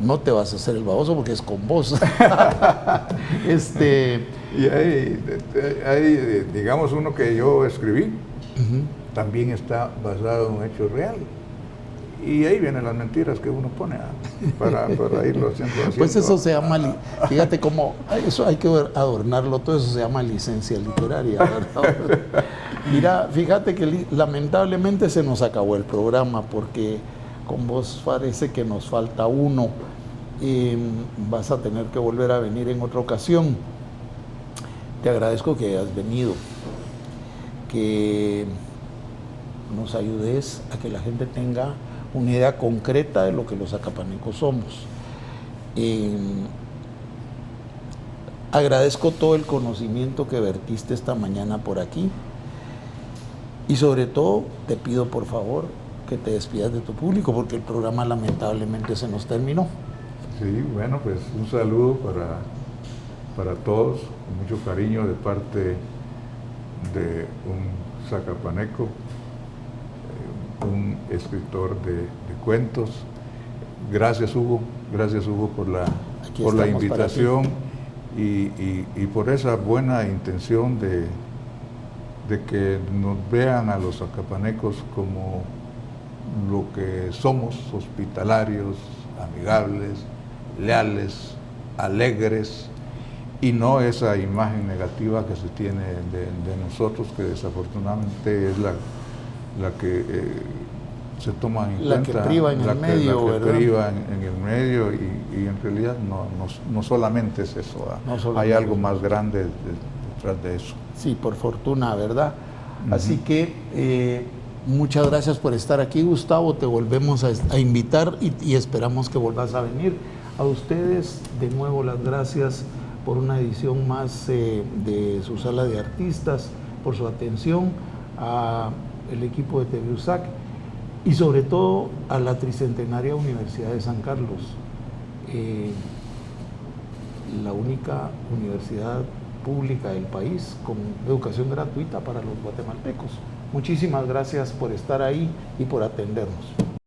Speaker 1: no te vas a hacer el baboso porque es con vos.
Speaker 2: Y hay, digamos, uno que yo escribí, también está basado en un hecho real. Y ahí vienen las mentiras que uno pone para irlo haciendo.
Speaker 1: Pues eso se llama, fíjate cómo, eso hay que adornarlo, todo eso se llama licencia literaria, ¿verdad? Mira, fíjate que lamentablemente se nos acabó el programa porque con vos parece que nos falta uno. Vas a tener que volver a venir en otra ocasión. te agradezco que hayas venido, que nos ayudes a que la gente tenga una idea concreta de lo que los zacapanecos somos. Agradezco todo el conocimiento que vertiste esta mañana por aquí y sobre todo te pido por favor que te despidas de tu público porque el programa lamentablemente se nos terminó.
Speaker 2: Sí, bueno, pues un saludo para todos, con mucho cariño de parte de un zacapaneco, un escritor de cuentos. Gracias Hugo por la invitación y por esa buena intención de que nos vean a los zacapanecos como lo que somos, hospitalarios, amigables, leales, alegres, y no esa imagen negativa que se tiene de nosotros, que desafortunadamente es la que se toma en cuenta,
Speaker 1: que priva en el medio,
Speaker 2: la que
Speaker 1: ¿verdad?
Speaker 2: priva en el medio, y en realidad no solamente es eso,
Speaker 1: no solamente
Speaker 2: hay algo más grande detrás de eso.
Speaker 1: Sí, por fortuna, ¿verdad? Así que muchas gracias por estar aquí, Gustavo. Te volvemos a invitar y esperamos que vuelvas a venir. A ustedes, de nuevo, las gracias por una edición más de su sala de artistas, por su atención, al equipo de TV USAC y sobre todo a la Tricentenaria Universidad de San Carlos, la única universidad pública del país con educación gratuita para los guatemaltecos. Muchísimas gracias por estar ahí y por atendernos.